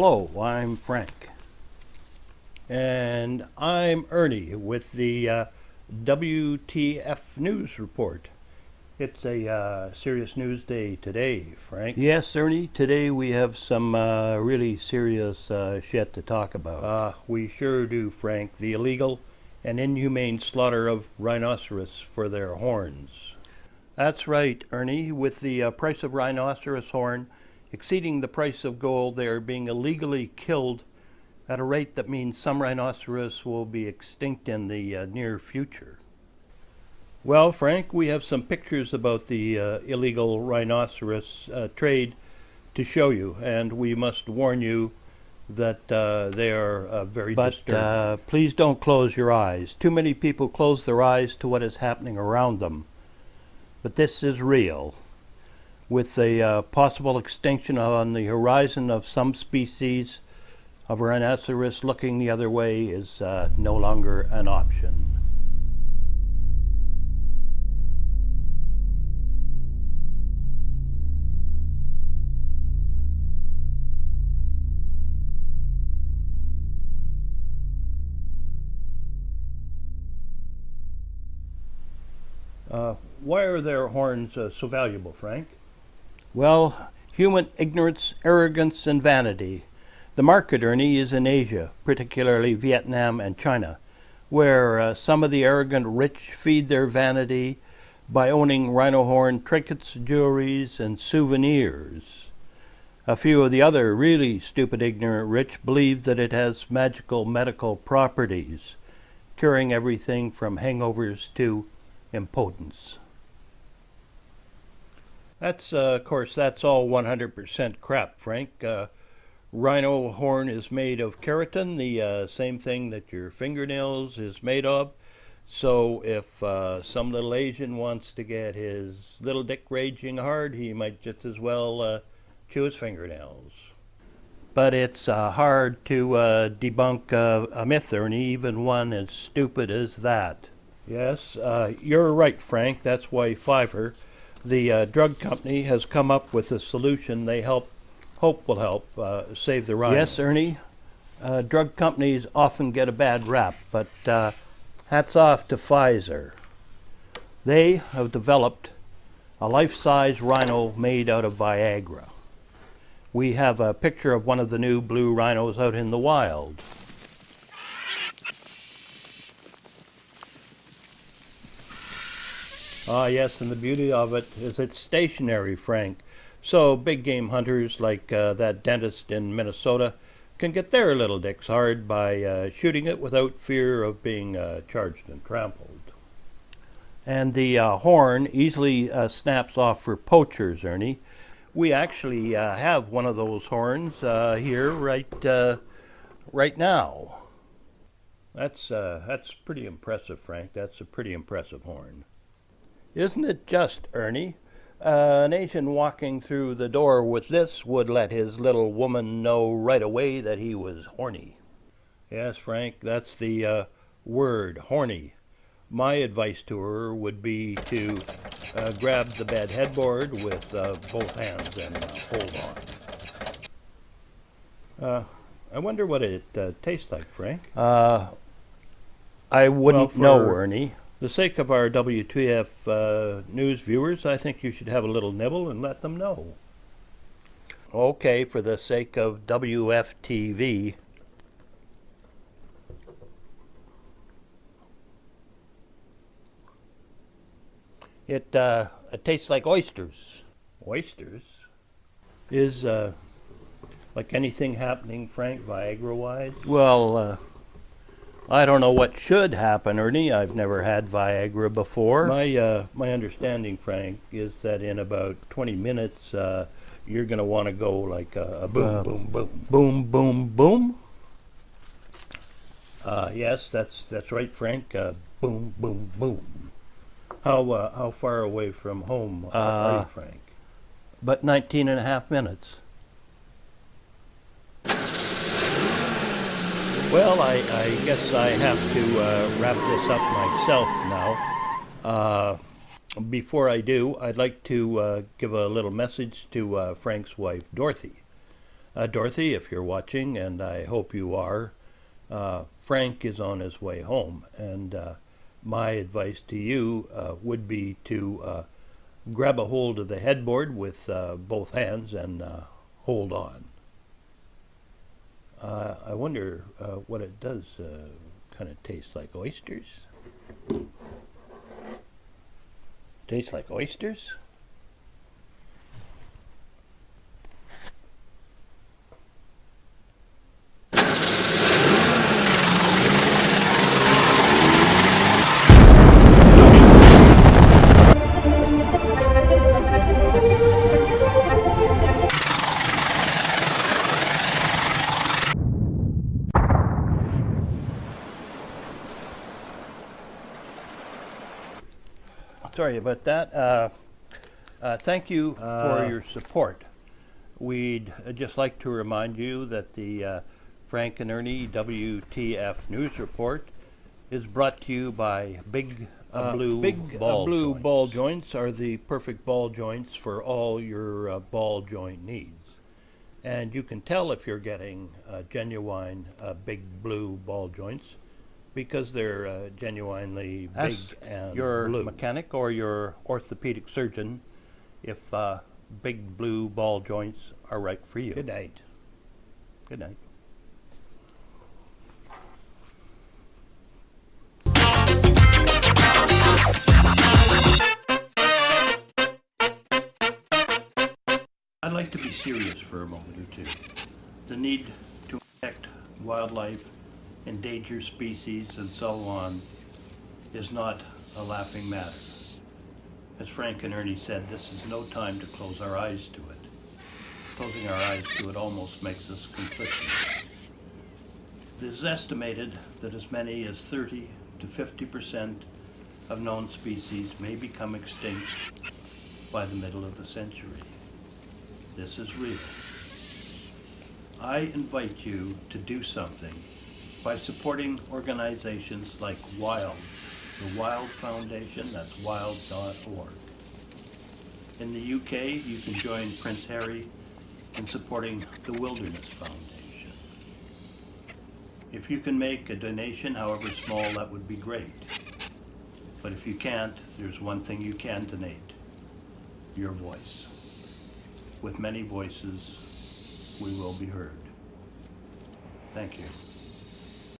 Hello, I'm Frank. And I'm Ernie with the WTF News Report. It's a serious news day today, Frank. Yes, Ernie, today we have some really serious shit to talk about. We sure do, Frank. The illegal and inhumane slaughter of rhinoceros for their horns. That's right, Ernie. With the price of rhinoceros horn exceeding the price of gold, they are being illegally killed at a rate that means some rhinoceros will be extinct in the near future. Well, Frank, we have some pictures about the illegal rhinoceros trade to show you, and we must warn you that they are very disturbing. But please don't close your eyes. Too many people close their eyes to what is happening around them. But this is real. With the possible extinction on the horizon of some species of rhinoceros, looking the other way is no longer an option. Why are their horns so valuable, Frank? Well, human ignorance, arrogance, and vanity. The market, Ernie, is in Asia, particularly Vietnam and China, where some of the arrogant rich feed their vanity by owning rhino horn trinkets, jewelries, and souvenirs. A few of the other really stupid, ignorant rich believe that it has magical medical properties, curing everything from hangovers to impotence. Of course, that's all 100% crap, Frank. Rhino horn is made of keratin, the same thing that your fingernails is made of. So if some little Asian wants to get his little dick raging hard, he might just as well chew his fingernails. But it's hard to debunk a myth, Ernie, even one as stupid as that. Yes, you're right, Frank. That's why Pfizer, the drug company, has come up with a solution they hope will help save the rhino. Yes, Ernie. Drug companies often get a bad rap, but hats off to Pfizer. They have developed a life-size rhino made out of Viagra. We have a picture of one of the new blue rhinos out in the wild. Yes, and the beauty of it is it's stationary, Frank. So big game hunters like that dentist in Minnesota can get their little dicks hard by shooting it without fear of being charged and trampled. And the horn easily snaps off for poachers, Ernie. We actually have one of those horns here right now. That's pretty impressive, Frank. That's a pretty impressive horn. Isn't it just, Ernie? An Asian walking through the door with this would let his little woman know right away that he was horny. Yes, Frank, that's the word, horny. My advice to her would be to grab the bed headboard with both hands and hold on. I wonder what it tastes like, Frank. I wouldn't know, Ernie. The sake of our WTF news viewers, I think you should have a little nibble and let them know. Okay, for the sake of WFTV. It tastes like oysters. Oysters? Is like anything happening, Frank, Viagra-wise? Well, I don't know what should happen, Ernie. I've never had Viagra before. My understanding, Frank, is that in about 20 minutes, you're going to want to go like a boom, boom, boom. Boom, boom, boom? Yes, that's right, Frank. Boom, boom, boom. How far away from home are you, Frank? But 19 and a half minutes. Well, I guess I have to wrap this up myself now. Before I do, I'd like to give a little message to Frank's wife, Dorothy. Dorothy, if you're watching, and I hope you are, Frank is on his way home. And my advice to you would be to grab a hold of the headboard with both hands and hold on. I wonder what it does. Kind of tastes like oysters. Tastes like oysters? Sorry about that. Thank you for your support. We'd just like to remind you that the Frank and Ernie WTF News Report is brought to you by Big Blue ball joints are the perfect ball joints for all your ball joint needs. And you can tell if you're getting genuine Big Blue ball joints because they're genuinely big and your blue. Mechanic or your orthopedic surgeon if Big Blue ball joints are right for you. Good night. Good night. I'd like to be serious for a moment or two. The need to protect wildlife, endangered species, and so on is not a laughing matter. As Frank and Ernie said, this is no time to close our eyes to it. Closing our eyes to it almost makes us complicit. It is estimated that as many as 30 to 50% of known species may become extinct by the middle of the century. This is real. I invite you to do something by supporting organizations like WILD, the WILD Foundation, that's wild.org. In the UK, you can join Prince Harry in supporting the Wilderness Foundation. If you can make a donation, however small, that would be great. But if you can't, there's one thing you can donate: your voice. With many voices, we will be heard. Thank you.